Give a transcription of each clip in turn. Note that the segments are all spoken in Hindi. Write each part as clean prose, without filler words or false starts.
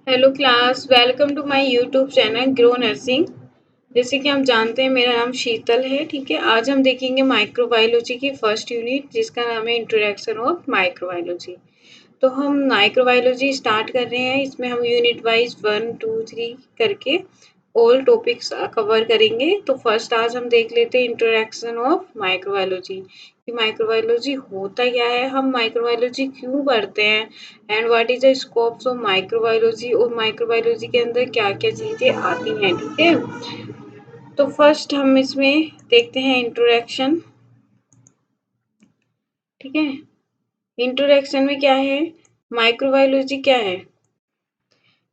Hello class, welcome to my YouTube channel grow nursing. जैसे कि आप जानते हैं मेरा नाम शीतल है। ठीक है, आज हम देखेंगे माइक्रोबायोलॉजी की फर्स्ट यूनिट जिसका नाम है इंट्रोडक्शन ऑफ माइक्रोबायोलॉजी। तो हम माइक्रोबायोलॉजी स्टार्ट कर रहे हैं। इसमें हम यूनिट वाइज 1, 2, 3 करके ऑल टॉपिक्स कवर करेंगे। तो फर्स्ट आज हम देख लेते हैं इंट्रोडक्शन ऑफ माइक्रोबायोलॉजी कि माइक्रोबायोलॉजी होता क्या है, हम माइक्रोबायोलॉजी क्यों पढ़ते हैं and what is the scopes of microbiology और माइक्रोबायोलॉजी के अंदर क्या क्या चीजें आती हैं। ठीक है, तो फर्स्ट हम इसमें देखते हैं इंट्रोडक्शन। ठीक है, इंट्रोडक्शन में क्या है, माइक्रोबायोलॉजी क्या है।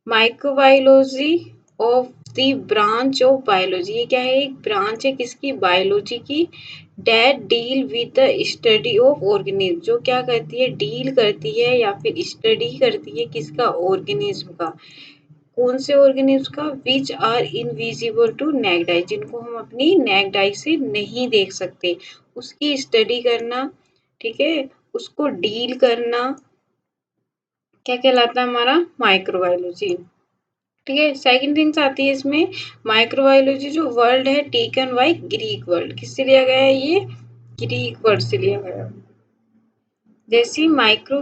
Microbiology of the branch of biology, ये क्या है, एक ब्रांच है किसकी, बायोलॉजी की। That deal with the study of organism, जो क्या करती है, डील करती है या फिर स्टडी करती है किसका, ऑर्गेनिज्म का। कौन से ऑर्गेनिज्म का, which are invisible to naked eye, जिनको हम अपनी नेक्ड आई से नहीं देख सकते, उसकी स्टडी करना। ठीक है, उसको डील करना क्या कहलाता है, हमारा माइक्रोबायोलॉजी। ठीक है, सेकंड थिंग्स आती है इसमें, माइक्रोबायोलॉजी जो वर्ड है टेकन बाय ग्रीक वर्ड, किससे लिया गया है, ये ग्रीक वर्ड से लिया गया है। जैसे माइक्रो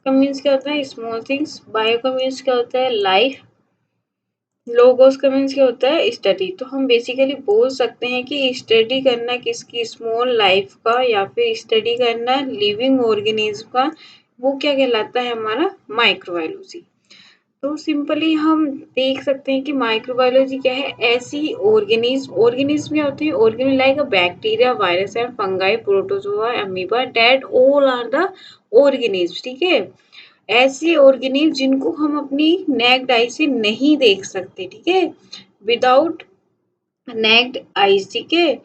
का मीन्स क्या होता है, स्मॉल थिंग्स। बायो का मीन्स क्या होता है, लाइफ। लोगोस का मीन्स क्या होता है, स्टडी। तो हम बेसिकली बोल सकते हैं कि स्टडी करना किसकी, स्मॉल लाइफ का या फिर स्टडी करना लिविंग ऑर्गेनिज्म का, वो क्या कहलाता है, हमारा माइक्रोबायोलॉजी। तो सिंपली हम देख सकते हैं कि माइक्रोबायोलॉजी क्या है, ऐसी ऑर्गेनिज्म, ऑर्गेनिज्म क्या होते हैं, organism like a bacteria, virus and fungi, protozoa, amoeba, that all are the organism. ठीक है, ऐसी ऑर्गेनिज्म जिनको हम अपनी नेक्ड आई से नहीं देख सकते। ठीक है, विदाउट नेक्ड आईज। ठीक है,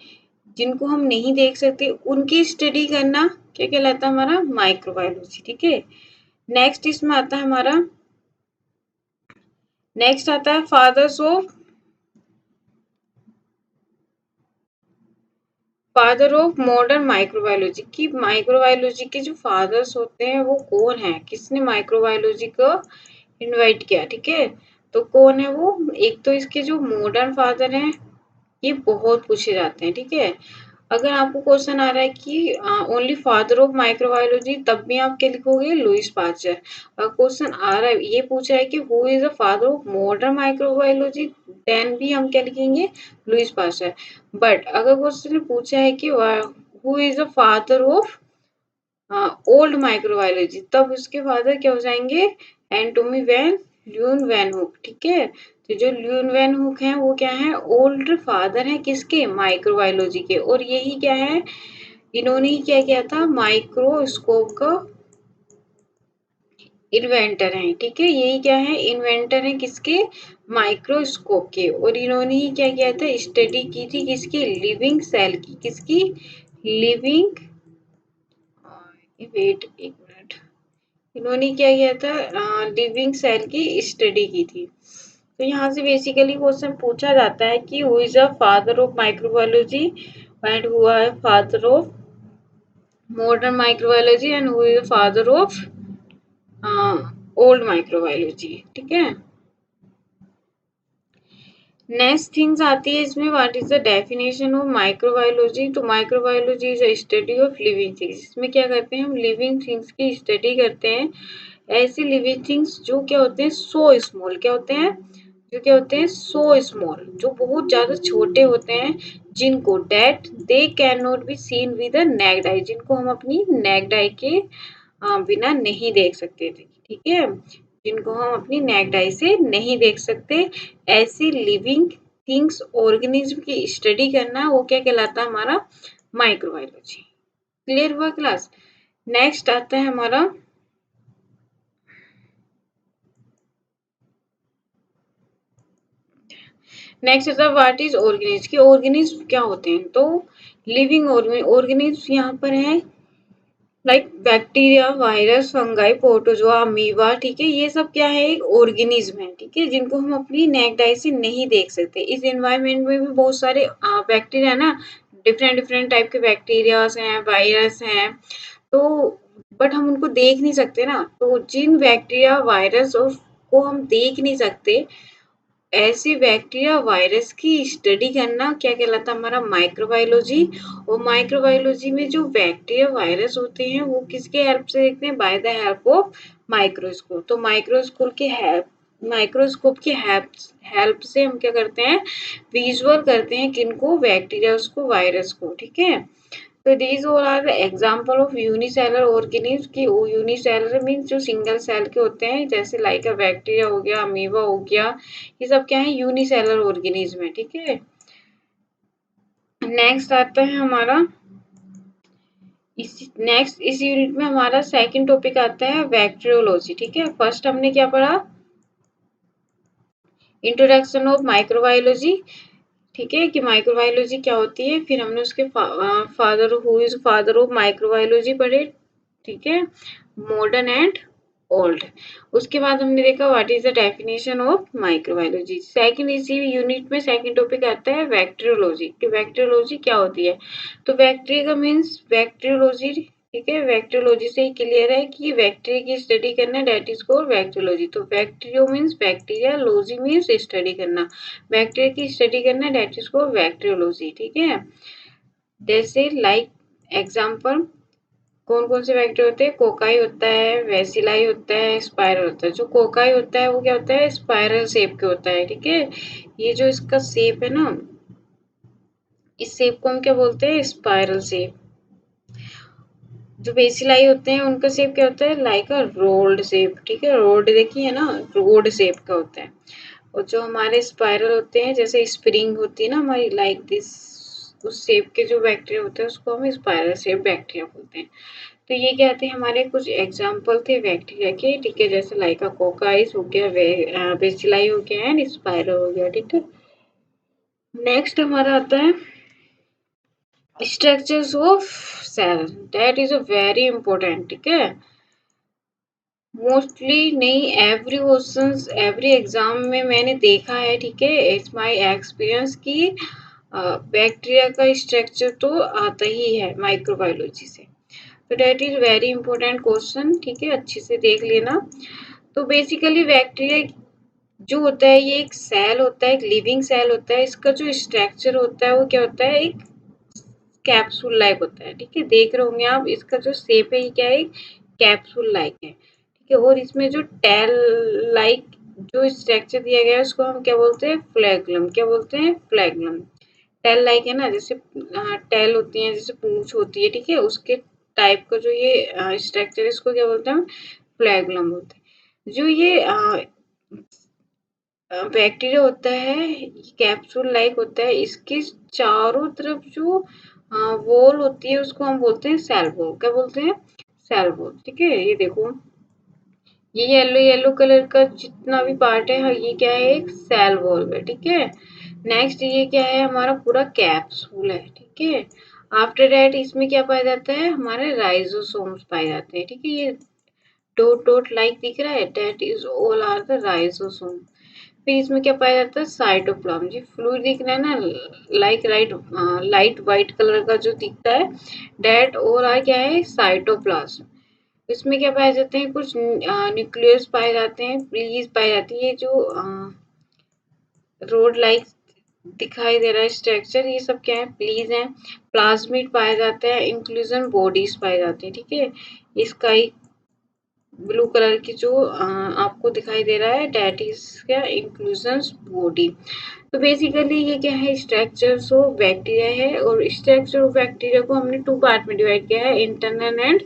जिनको हम नहीं देख सकते उनकी स्टडी करना क्या कहलाता है, हमारा माइक्रोबायोलॉजी। ठीक है, नेक्स्ट इसमें आता है हमारा, नेक्स्ट आता है फादर ऑफ मॉडर्न माइक्रोबायोलॉजी, की माइक्रोबायोलॉजी के जो फादर्स होते हैं वो कौन है, किसने माइक्रोबायोलॉजी को इनवाइट किया। ठीक है, तो कौन है वो, एक तो इसके जो मॉडर्न फादर हैं ये बहुत पूछे जाते हैं। ठीक है, अगर आपको क्वेश्चन आ रहा है कि ओनली फादर ऑफ माइक्रोबायोलॉजी, तब भी आप क्या लिखोगे, लुईस पास्चर। अगर क्वेश्चन आ रहा है, ये पूछा है कि who is the father of modern microbiology, then भी हम क्या लिखेंगे, लुईस पास्चर। बट अगर क्वेश्चन पूछा है कि who is the father of old microbiology, तब उसके फादर क्या हो जाएंगे, Antonie van Leeuwenhoek. ठीक है, तो जो ल्यून वैन हुक है वो क्या है, ओल्ड फादर है किसके, माइक्रोबायोलॉजी के। और यही क्या है, इन्होंने क्या किया था, माइक्रोस्कोप का इन्वेंटर है। ठीक है, यही क्या है, इन्वेंटर है किसके, माइक्रोस्कोप के। और इन्होंने ही क्या किया था, स्टडी की थी किसकी, लिविंग सेल की, किसकी, लिविंग, वेट एक मिनट, इन्होंने क्या किया था, लिविंग सेल की स्टडी की थी। तो यहाँ से बेसिकली क्वेश्चन पूछा जाता है कि who is the father of microbiology and who are father of modern microbiology and who is the father of old microbiology. ठीक है, नेक्स्ट थिंग्स आती है इसमें, what is the definition of microbiology. तो microbiology is a study of living things, इसमें क्या करते हैं, हम लिविंग थिंग्स की स्टडी करते हैं। ऐसे लिविंग थिंग्स जो क्या होते हैं, सो स्मॉल, क्या होते हैं, जो क्या होते हैं, सो स्मॉल, जो बहुत ज्यादा छोटे होते हैं, जिनको that they can not be seen with a naked eye, जिनको हम अपनी नेक्ड आई के बिना नहीं देख सकते थे। ठीक है, जिनको हम अपनी नेक्ड आई से नहीं देख सकते, ऐसी लिविंग थिंग्स ऑर्गेनिज्म की स्टडी करना, वो क्या कहलाता है, हमारा माइक्रोबायोलॉजी। क्लियर हुआ क्लास। नेक्स्ट आता है हमारा, नेक्स्ट होता है व्हाट इज ऑर्गेनिज्म, कि ऑर्गेनिज्म क्या होते हैं। तो लिविंग ऑर्गेनिज्म यहाँ पर है like bacteria, virus, fungi, protozoa, amoeba. ठीक है, ये सब क्या है, एक ऑर्गेनिज्म है। ठीक है, जिनको हम अपनी नेक्ड आई से नहीं देख सकते। इस एनवायरमेंट में भी बहुत सारे बैक्टीरिया है ना, डिफरेंट डिफरेंट टाइप के बैक्टीरियाज हैं, वायरस हैं, तो बट हम उनको देख नहीं सकते ना। तो जिन बैक्टीरिया, वायरस और को हम देख नहीं सकते, ऐसे बैक्टीरिया वायरस की स्टडी करना क्या कहलाता है? हमारा माइक्रोबायोलॉजी। और माइक्रोबायोलॉजी में जो बैक्टीरिया वायरस होते हैं वो किसके हेल्प से देखते हैं? By the help of microscope. तो माइक्रोस्कोप की हेल्प हेल्प से हम क्या करते हैं? विजुअल करते हैं किनको? बैक्टीरिया को, वायरस को। ठीक है। तो these all are the example of unicellular organisms की यूनिसेलर मीन्स जो सिंगल सेल के होते हैं, जैसे लाइक बैक्टीरिया हो गया, अमीबा हो गया, ये सब क्या है? यूनिसेलर ऑर्गेनिज्म है। ठीक है। नेक्स्ट आता है हमारा इस यूनिट में हमारा सेकंड टॉपिक आता है बैक्टीरियोलॉजी। ठीक है। फर्स्ट हमने क्या पढ़ा? Introduction of microbiology. ठीक है, कि माइक्रोबायोलॉजी क्या होती है। फिर हमने उसके फादर ऑफ माइक्रोबायोलॉजी पढ़े। ठीक है, मॉडर्न एंड ओल्ड। उसके बाद हमने देखा what is the definition of microbiology. Second इसी यूनिट में सेकंड टॉपिक आता है बैक्टीरियोलॉजी, कि बैक्टीरियोलॉजी क्या होती है। तो बैक्टीरिया का मीन्स बैक्टीरियोलॉजी। ठीक है, बैक्टीरियोलॉजी से ही क्लियर है कि बैक्टीरिया की स्टडी करना, डेट इज कॉल्ड बैक्टीरियोलॉजी। तो bacterio means bacteria, logy means study करना, बैक्टीरिया की स्टडी करना, डेट इज कॉल्ड बैक्टीरियोलॉजी। ठीक है। जैसे लाइक एग्जाम्पल, कौन कौन से बैक्टीरिया होते हैं? कोकाई होता है, वेसिलाई होता है, स्पाइरल होता है। जो कोकाई होता है वो क्या होता है? स्पाइरल शेप के होता है। ठीक है, ये जो इसका शेप है ना, इस शेप को हम क्या बोलते हैं? Spiral shape. जो बेसिलाई होते हैं उनका शेप क्या होता है? लाइक अ रोल्ड शेप। ठीक है, रोड देखिए ना, रोड शेप का होता है। और जो हमारे स्पाइरल होते हैं, जैसे स्प्रिंग होती है ना हमारी, लाइक दिस, उस शेप के जो बैक्टीरिया होते हैं उसको हम स्पाइरल शेप बैक्टीरिया बोलते हैं। तो ये क्या थे? हमारे कुछ एग्जाम्पल थे बैक्टीरिया के। ठीक है, जैसे लाइका कोकाइस हो गया, बेसिलाई हो गया एंड स्पाइरो हो गया। ठीक है। नेक्स्ट हमारा आता है structures of cell, that is a very important. ठीक है, मोस्टली नहीं, एवरी क्वेश्चंस एवरी एग्जाम में मैंने देखा है। ठीक है, इट्स माय एक्सपीरियंस की बैक्टीरिया का स्ट्रक्चर तो आता ही है माइक्रोबायोलॉजी से। तो that is very important question. ठीक है, अच्छे से देख लेना। तो बेसिकली बैक्टीरिया जो होता है, ये एक सेल होता है, एक लिविंग सेल होता है। इसका जो स्ट्रक्चर होता है वो क्या होता है? एक कैप्सूल लाइक होता है। ठीक है, देख रहे होंगे आप, इसका जो शेप है ये क्या है? कैप्सूल लाइक है। ठीक है, और इसमें जो टेल लाइक जो स्ट्रक्चर दिया गया है उसको हम क्या बोलते हैं? फ्लैगलम। क्या बोलते हैं? फ्लैगलम। टेल लाइक है ना, जैसे टेल होती है, जैसे पूंछ होती है। ठीक है, उसके टाइप का जो ये स्ट्रक्चर है इसको क्या बोलते हैं? फ्लैगलम बोलते हैं। जो ये बैक्टीरिया होता है, कैप्सूल लाइक होता है। इसके चारों तरफ जो वॉल होती है उसको हम बोलते हैं सेल वॉल। क्या बोलते हैं? Cell wall. ठीक है, ये देखो, ये येलो येलो कलर का जितना भी पार्ट है, ये क्या है? एक सेल वॉल है। ठीक है। नेक्स्ट ये क्या है? हमारा पूरा कैप्सूल है। ठीक है। आफ्टर दैट इसमें क्या पाया जाता है? हमारे राइजोसोम्स पाए जाते हैं। ठीक है, ये डॉट डॉट लाइक दिख रहा है, that is all are the ribosome. फिर इसमें क्या पाया जाता है? साइटोप्लाज्म। जी फ्लूइड दिख रहा है ना, लाइक लाइट व्हाइट कलर का जो दिखता है, डेट और आ क्या है? साइटोप्लाज्म। इसमें क्या पाए जाते हैं? कुछ न्यूक्लियस पाए जाते हैं, प्लीज पाई जाती है, जो रोड लाइक दिखाई दे रहा है स्ट्रक्चर, ये सब क्या है? प्लीज है। प्लाज्मिड पाया जाता है, इंक्लूजन बॉडीज पाए जाते हैं। ठीक है, इसका ब्लू कलर की जो आपको दिखाई दे रहा है, डेट इज क्या? Inclusion body. तो बेसिकली ये क्या है? स्ट्रक्चर्स ऑफ बैक्टीरिया है। और स्ट्रक्चर ऑफ बैक्टीरिया को हमने टू पार्ट में डिवाइड किया है, इंटरनल एंड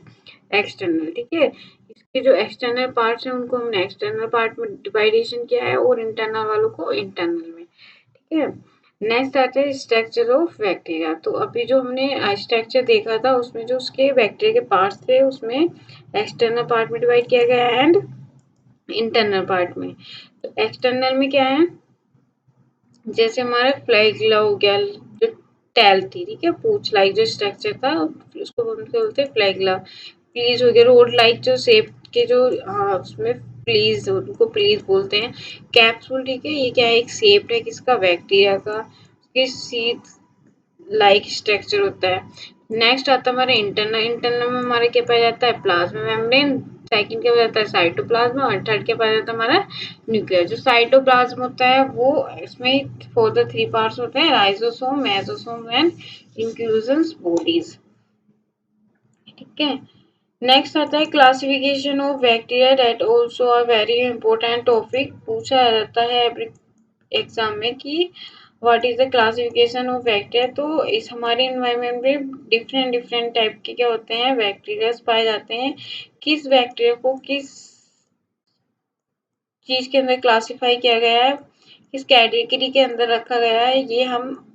एक्सटर्नल। ठीक है, इसके जो एक्सटर्नल पार्ट्स हैं उनको हमने एक्सटर्नल पार्ट में डिवाइडेशन किया है, और इंटरनल वालों को इंटरनल में। ठीक है। नेक्स्ट आता है स्ट्रक्चर ऑफ बैक्टीरिया। तो अभी जो हमने स्ट्रक्चर देखा था उसमें जो उसके बैक्टीरिया के पार्ट्स थे उसमें एक्सटर्नल पार्ट में डिवाइड किया गया है एंड इंटरनल पार्ट में। तो एक्सटर्नल में क्या है? जैसे हमारा फ्लैगेला हो गया, जो टेल थी, ठीक है, पूंछ लाइक जो स्ट्रक्चर था उसको हम बोलते हैं फ्लैगेला। प्लीज हो गया, रोड लाइक जो शेप के जो उसमें प्लीज, उनको प्लीज बोलते हैं। कैप्सूल, ठीक है, ये क्या है? एक शेप है किसका? बैक्टीरिया का। सीड लाइक स्ट्रक्चर होता है। नेक्स्ट आता है हमारा इंटरनल। इंटरनल में हमारा क्या पाया जाता है? प्लाज्मा मेम्ब्रेन, सेकंड क्या जाता है साइटोप्लाज्म और थर्ड के पास जाता है हमारा न्यूक्लियस। जो साइटोप्लाज्म होता है वो इसमें फोर द थ्री पार्ट्स होते हैं राइजोसोम, मेसोसोम एंड इंक्लूजन बॉडीज। ठीक है, नेक्स्ट आता है classification of bacteria, that also a very important topic. पूछा जाता है एवरी एग्जाम में कि what is the classification of bacteria. तो इस हमारे एनवायरनमेंट में डिफरेंट डिफरेंट टाइप के क्या होते हैं बैक्टीरिया पाए जाते हैं। किस बैक्टीरिया को किस चीज के अंदर क्लासिफाई किया गया है, किस कैटेगरी के अंदर रखा गया है, ये हम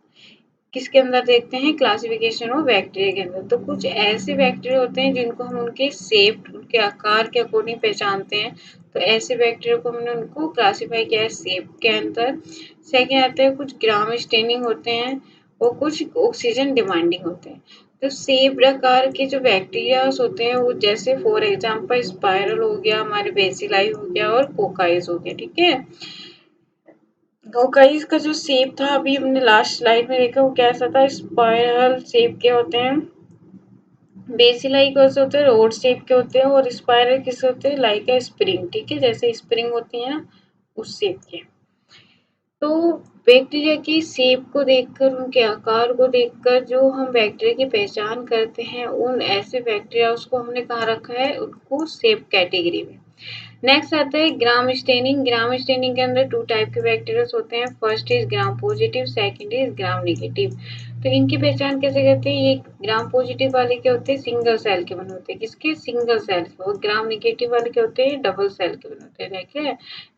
किसके अंदर देखते हैं क्लासिफिकेशन ऑफ बैक्टीरिया के अंदर। तो कुछ ऐसे बैक्टीरिया होते हैं जिनको हम उनके शेप, उनके आकार के अकॉर्डिंग पहचानते हैं। तो ऐसे बैक्टीरिया को हमने उनको क्लासिफाई किया है शेप के अंदर। सेकेंड आते हैं कुछ ग्राम स्टेनिंग होते हैं और कुछ ऑक्सीजन डिमांडिंग होते हैं। तो शेप आकार के जो बैक्टीरिया होते हैं वो जैसे फॉर एग्जाम्पल स्पाइरल हो गया, हमारे बेसिलाई हो गया और कोकाइज हो गया। ठीक है, कोकाइज का जो शेप था अभी हमने लास्ट स्लाइड में देखा वो कैसा था, स्पाइरल शेप के होते हैं, बेसिलाई कैसे होते हैं रोड शेप के होते हैं और स्पाइरल किसके होते हैं लाइक ए स्प्रिंग। ठीक है, जैसे स्प्रिंग होती है ना उस शेप के। तो बैक्टीरिया की शेप को देखकर, उनके आकार को देखकर जो हम बैक्टीरिया की पहचान करते हैं, उन ऐसे बैक्टीरिया को हमने कहाँ रखा है, उनको शेप कैटेगरी में। नेक्स्ट आता है ग्राम स्टेनिंग। ग्राम स्टेनिंग के अंदर टू टाइप के बैक्टीरिया होते हैं, first is gram positive, second is gram negative. तो इनकी पहचान कैसे करते हैं, ये ग्राम पॉजिटिव वाले क्या होते हैं सिंगल सेल के बने होते हैं, किसके सिंगल सेल के, और ग्राम नेगेटिव वाले क्या होते हैं डबल सेल के बने होते हैं। देखिए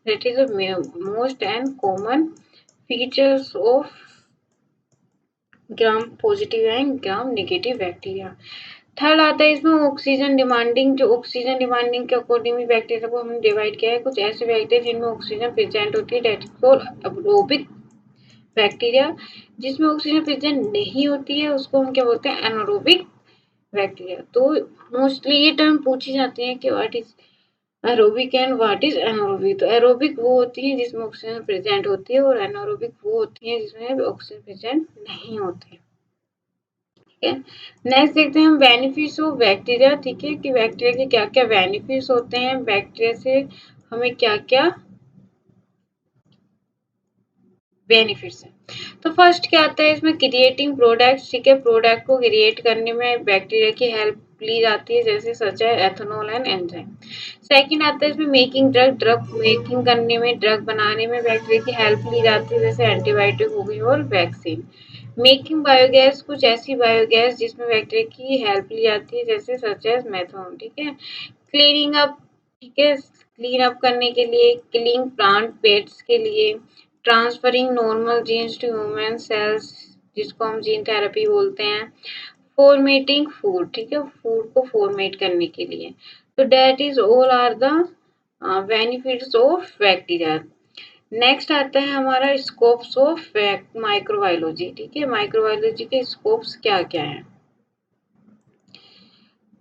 that is the most and common features of gram positive and gram negative bacteria. Third आता है इसमें ऑक्सीजन डिमांडिंग। जो ऑक्सीजन डिमांडिंग के अकॉर्डिंग भी बैक्टीरिया को हमने डिवाइड किया है। कुछ ऐसे बैक्टीरिया जिनमें ऑक्सीजन प्रेजेंट होती है, that is called aerobic bacteria. जिसमें ऑक्सीजन प्रेजेंट नहीं होती है उसको हम क्या बोलते हैं एनारोबिक बैक्टीरिया। तो मोस्टली ये टर्म पूछी जाती है कि what is aerobic and what is anaerobic. तो एरोबिक वो होती है जिसमें ऑक्सीजन प्रेजेंट होती है और एनारोबिक वो होती है जिसमें ऑक्सीजन प्रेजेंट नहीं होती है। नेक्स्ट देखते हैं हम बेनिफिट्स ऑफ बैक्टीरिया। ठीक है, कि बैक्टीरिया के क्या क्या बेनिफिट्स होते हैं, बैक्टीरिया से हमें क्या क्या बेनिफिट्स है। तो फर्स्ट क्या आता है इसमें क्रिएटिंग प्रोडक्ट्स। ठीक है, प्रोडक्ट को क्रिएट करने में बैक्टीरिया की हेल्प ली जाती है, जैसे सच है एथेनॉल एंड एंजाइम। सेकंड आता है इसमें मेकिंग ड्रग। ड्रग मेकिंग करने में, ड्रग बनाने में बैक्टीरिया की हेल्प ली जाती है, जैसे एंटीबायोटिक हो गई और वैक्सीन। मेकिंग बायोगैस, कुछ ऐसी बायोगैस जिसमें बैक्टीरिया की हेल्प ली जाती है, जैसे सच एज मेथनॉल। ठीक है, क्लीनिंग अप। ठीक है, क्लीन अप करने के लिए, किलिंग प्लांट पेट्स के लिए, transferring normal genes to human cells जिसको हम जीन थेरेपी बोलते हैं, फॉर्मेटिंग फूड। ठीक है, फूड को फॉर्मेट करने के लिए। तो that is all are the benefits of bacteria. Next आता है हमारा स्कोप्स ऑफ माइक्रोबायोलॉजी। ठीक है, माइक्रोबायोलॉजी के स्कोप्स क्या क्या है।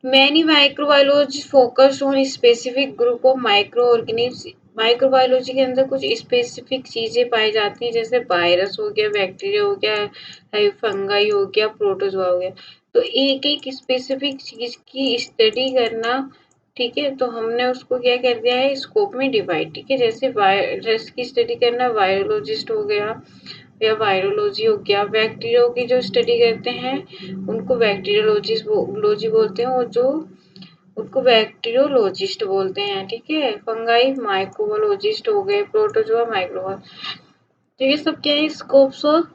Many microbiologists focused on specific group of microorganisms. Microbiology के अंदर कुछ स्पेसिफिक चीजें पाई जाती हैं, जैसे वायरस हो गया, बैक्टीरिया हो गया, फंगाई हो गया, प्रोटोजोआ हो गया। तो एक एक स्पेसिफिक चीज की स्टडी करना, ठीक है, तो हमने उसको क्या कर दिया है स्कोप में डिवाइड। ठीक है, जैसे वायरस की स्टडी करना वायरोलॉजिस्ट हो गया या वायरोलॉजी हो गया। बैक्टीरिया की जो स्टडी करते हैं उनको बैक्टीरियोलॉजी बोलते हैं, और जो उनको बैक्टीरियोलॉजिस्ट बोलते हैं। ठीक है, फंगाई माइक्रोबायोलॉजिस्ट हो गए, प्रोटोजोआ माइक्रोबा। तो ये सब क्या है स्कोप्स ऑफ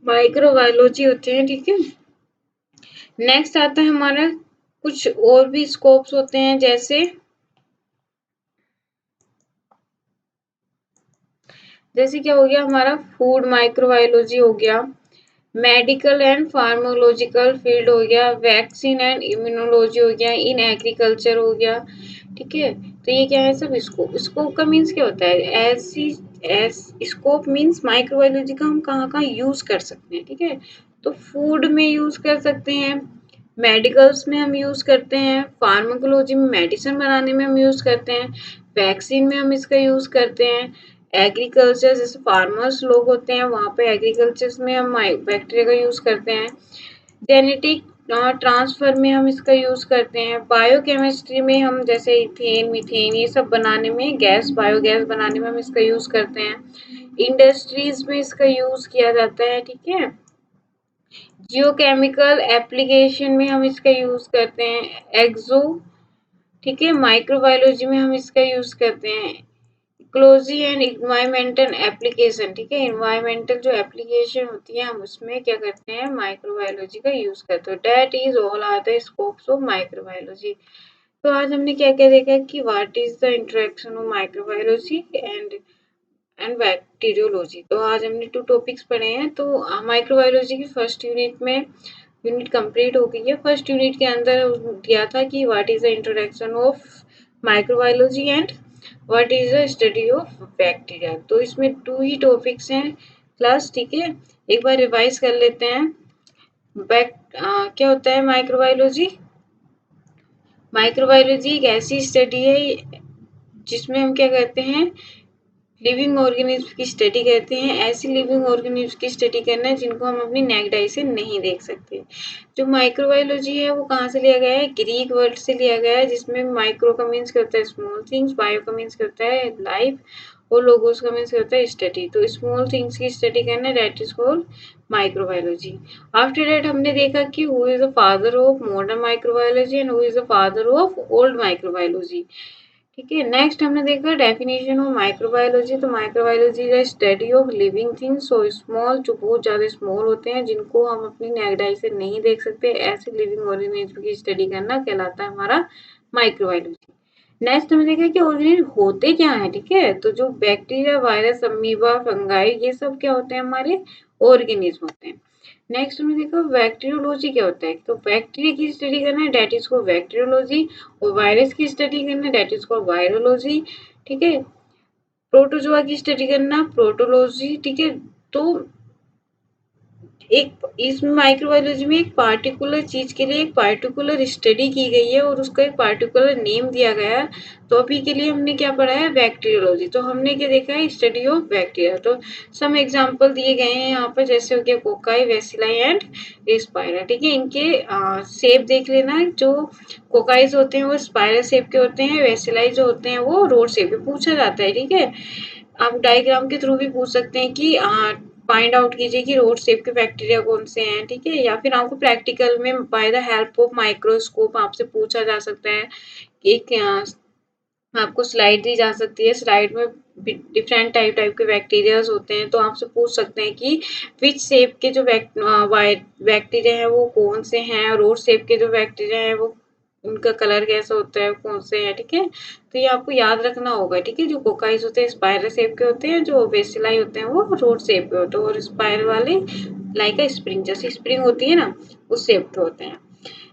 माइक्रोबायोलॉजी होते हैं। ठीक है, नेक्स्ट आता है हमारा कुछ और भी स्कोप्स होते हैं, जैसे क्या हो गया हमारा फूड माइक्रोबायोलॉजी हो गया, मेडिकल एंड फार्मोलॉजिकल फील्ड हो गया, वैक्सीन एंड इम्यूनोलॉजी हो गया, इन एग्रीकल्चर हो गया। ठीक है, तो ये क्या है सब स्कोप। स्कोप का मीन्स क्या होता है, ऐसी स्कोप मीन्स माइक्रोबायोलॉजी का हम कहाँ कहाँ यूज कर सकते हैं। ठीक है, तो फूड में यूज कर सकते हैं, मेडिकल्स में हम यूज करते हैं, फार्माकोलॉजी में मेडिसिन बनाने में हम यूज करते हैं, वैक्सीन में हम इसका यूज करते हैं, एग्रीकल्चर जैसे फार्मर्स लोग होते हैं वहाँ पे एग्रीकल्चर में हम बैक्टीरिया का यूज करते हैं, जेनेटिक ट्रांसफर में हम इसका यूज करते हैं। बायोकेमिस्ट्री में हम जैसे इथेन मीथेन ये सब बनाने में गैस बायोगैस बनाने में हम इसका यूज करते हैं। इंडस्ट्रीज में इसका यूज किया जाता है। ठीक है, जियोकेमिकल एप्लीकेशन में हम इसका यूज करते हैं। एक्सो, ठीक है, माइक्रोबायोलॉजी में हम इसका यूज करते हैं। इकोलॉजी एंड इन्वायरमेंटल एप्लीकेशन, ठीक है, इन्वायरमेंटल जो एप्लीकेशन होती है हम उसमें क्या करते हैं, माइक्रोबायोलॉजी का यूज करते हैं। That is all are the scopes of microbiology. तो आज हमने क्या क्या देखा कि what is the interaction of microbiology and bacteriology. तो आज हमने 2 टॉपिक्स पढ़े हैं। तो माइक्रोबायोलॉजी की फर्स्ट यूनिट में यूनिट कंप्लीट हो गई है। फर्स्ट यूनिट के अंदर दिया था कि what is the introduction of microbiology and what is the study of bacteria. तो इसमें 2 ही टॉपिक्स हैं क्लास, ठीक है। एक बार रिवाइज कर लेते हैं। क्या होता है माइक्रोबायोलॉजी? माइक्रोबायोलॉजी एक ऐसी स्टडी है जिसमें हम क्या करते हैं, लिविंग ऑर्गेनिज्म की स्टडी करते हैं। ऐसी लिविंग ऑर्गेनिज्म की स्टडी करना है जिनको हम अपनी नेक्ड आई से नहीं देख सकते। जो माइक्रोबायोलॉजी है वो कहाँ से लिया गया है? ग्रीक वर्ड से लिया गया है, जिसमें माइक्रो का मीन्स होता है स्मॉल थिंग्स, बायो का मीन्स होता है लाइफ, और लोगोस का मीन्स होता है स्टडी। तो स्मॉल थिंग्स की स्टडी करना, that is called microbiology. After that हमने देखा कि who is the father of modern microbiology and who is the father of old microbiology. ठीक है, नेक्स्ट हमने देखा डेफिनेशन ऑफ माइक्रोबायोलॉजी। तो microbiology is study of living things, so small, जो बहुत ज्यादा स्मॉल होते हैं जिनको हम अपनी नेक्ड आई से नहीं देख सकते, ऐसे लिविंग ऑर्गेनिज्म की स्टडी करना कहलाता है हमारा माइक्रोबायोलॉजी। नेक्स्ट हमने देखा कि ऑर्गेनिज्म होते क्या है। ठीक है, तो जो बैक्टीरिया, वायरस, अमीबा, फंगाई, ये सब क्या होते हैं, हमारे ऑर्गेनिज्म होते हैं। नेक्स्ट हमने देखा बैक्टीरियोलॉजी क्या होता है। तो बैक्टीरिया की स्टडी करना है, डेट इज को बैक्टीरियोलॉजी, और वायरस की स्टडी करना, डेट इज को वायरोलॉजी। ठीक है, प्रोटोजोआ की स्टडी करना, प्रोटोलॉजी। ठीक है, तो एक इसमें माइक्रोबायोलॉजी में एक पार्टिकुलर चीज के लिए एक पार्टिकुलर स्टडी की गई है और उसका एक पार्टिकुलर नेम दिया गया है। तो अभी के लिए हमने क्या पढ़ा है, बैक्टीरियोलॉजी। तो हमने क्या देखा है, स्टडी ऑफ बैक्टीरिया। तो सम एग्जांपल दिए गए हैं यहाँ पर, जैसे हो गया कोकाई, वेसिलाई एंड स्पायरा। ठीक है, इनके शेप देख लेना। जो कोकाइज होते हैं वो स्पायरल शेप के होते हैं, वेसिलाई जो होते हैं वो रोड शेप के। पूछा जाता है, ठीक है, आप डायग्राम के थ्रू भी पूछ सकते हैं कि फाइंड आउट कीजिए कि रोड शेप के बैक्टीरिया कौन से हैं। ठीक है, या फिर आपको प्रैक्टिकल में by the help of microscope आपसे पूछा जा सकता है कि आपको स्लाइड दी जा सकती है, स्लाइड में डिफरेंट टाइप के बैक्टीरियाज होते हैं, तो आपसे पूछ सकते हैं कि विच शेप के जो बैक्टीरिया हैं वो कौन से हैं, रोड शेप के जो बैक्टीरिया हैं वो उनका कलर कैसा होता है, कौन से हैं। ठीक है, तो ये आपको याद रखना होगा। ठीक है, जो कोकाइज होते हैं स्पाइरल शेप के होते हैं, जो बेसिलाई होते हैं वो रोड शेप के होते हैं, और स्पाइरल वाले लाइक अ स्प्रिंग, जैसे स्प्रिंग होती है ना, उस शेप के होते हैं।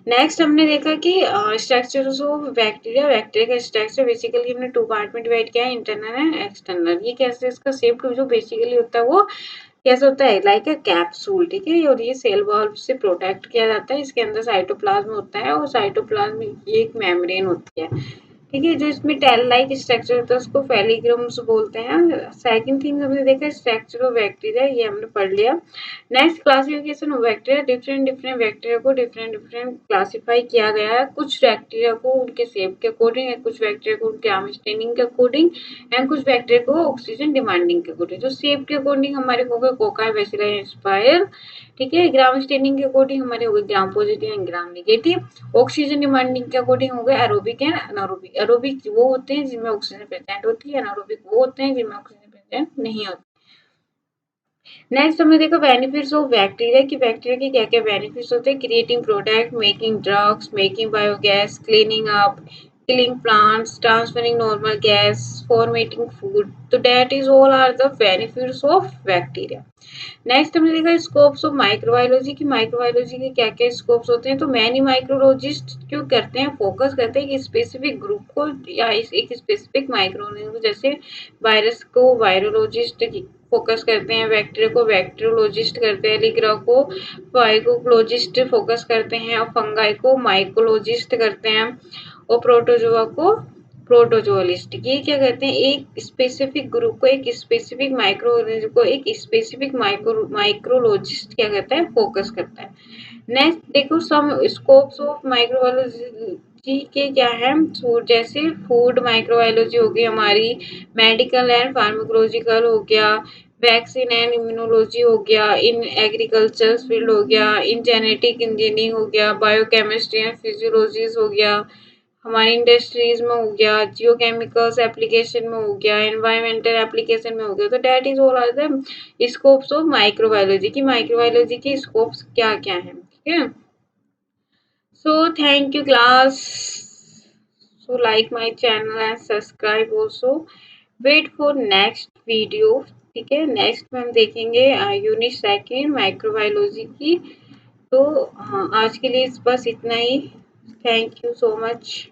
नेक्स्ट हमने देखा कि स्ट्रक्चर ऑफ बैक्टीरिया। बैक्टीरिया का स्ट्रक्चर बेसिकली हमने 2 पार्ट में डिवाइड किया है, इंटरनल एंड एक्सटर्नल। ये कैसे, इसका शेप जो बेसिकली होता है वो कैसा होता है, लाइक अ कैप्सूल। ठीक है, और ये सेल वॉल से प्रोटेक्ट किया जाता है। इसके अंदर साइटोप्लाज्म होता है, और साइटोप्लाज्म ये एक मेम्ब्रेन होती है। ठीक है, जो इसमें टेल लाइक स्ट्रक्चर होता है उसको फेलिग्रम्स बोलते हैं। सेकंड थिंग हमने देखा स्ट्रक्चर ऑफ बैक्टीरिया, ये हमने पढ़ लिया। Next classification of bacteria. Different bacteria को डिफरेंट क्लासिफाई किया गया है। कुछ बैक्टीरिया को उनके शेप के अकॉर्डिंग, कुछ बैक्टीरिया को उनके आर्म स्टैंडिंग के अकॉर्डिंग, एंड कुछ बैक्टीरिया को ऑक्सीजन डिमांडिंग के अकॉर्डिंग। जो शेप के अकॉर्डिंग हमारे हो गए कोकाई, बेसिलाई, स्पाइरल। ठीक है, ग्राम स्टैंडिंग के अकॉर्डिंग हमारे हो गए gram positive and gram negative. Oxygen demanding के अकॉर्डिंग हो गए एरोबिक एंड अनारोबिक। एरोबिक वो होते हैं जिनमें ऑक्सीजन प्रेजेंट होती है, अनारोबिक वो होते हैं जिनमें ऑक्सीजन प्रेजेंट नहीं होती। नेक्स्ट हमने देखा बेनिफिट्स ऑफ बैक्टीरिया की बैक्टीरिया के क्या क्या बेनिफिट्स होते हैं। Creating product, making drugs, making biogas, cleaning up, killing plants, transferring normal gas, formatting food. तो that is all are the benefits of bacteria. Next हमने देखा स्कोप्स ऑफ माइक्रोबायोलॉजी की माइक्रोबायोलॉजी के क्या क्या स्कोप्स होते हैं। तो मैनी माइक्रोलॉजिस्ट क्यों करते हैं, फोकस करते हैं एक स्पेसिफिक ग्रुप को या एक स्पेसिफिक माइक्रोऑर्गेनिज्म, जैसे वायरस को वायरोलॉजिस्ट फोकस करते हैं, बैक्टीरिया को बैक्टीरियोलॉजिस्ट करते हैं, लिग्रा को माइक्रोलॉजिस्ट फोकस करते हैं, और फंगाई को माइकोलॉजिस्ट करते हैं, और प्रोटोजोआ को प्रोटोजोलिस्ट। ये क्या कहते हैं, एक स्पेसिफिक ग्रुप को, एक स्पेसिफिक माइक्रो ऑर्गेनिज्म को एक स्पेसिफिक माइक्रोलॉजिस्ट क्या कहता है, फोकस करता है। नेक्स्ट देखो सम स्कोप्स ऑफ माइक्रोबायोलॉजी के क्या है, जैसे फूड माइक्रोबायोलॉजी हो गई हमारी, मेडिकल एंड फार्माकोलॉजिकल हो गया, वैक्सीन एंड इम्यूनोलॉजी हो गया, इन एग्रीकल्चर फील्ड हो गया, इन जेनेटिक इंजीनियरिंग हो गया, बायोकेमिस्ट्री एंड फिजियोलॉजीज हो गया, हमारी इंडस्ट्रीज में हो गया, जियोकेमिकल्स एप्लीकेशन में हो गया, एनवायरमेंटल एप्लीकेशन में हो गया। तो that is all are the scopes of microbiology की माइक्रोबायोलॉजी के स्कोप्स क्या क्या है, ठीक है। So thank you class, so like my channel and subscribe also, wait for next video, ठीक है। नेक्स्ट में हम देखेंगे यूनिट सेकेंड माइक्रोबायोलॉजी की। तो हाँ, आज के लिए बस इतना ही। Thank you so much.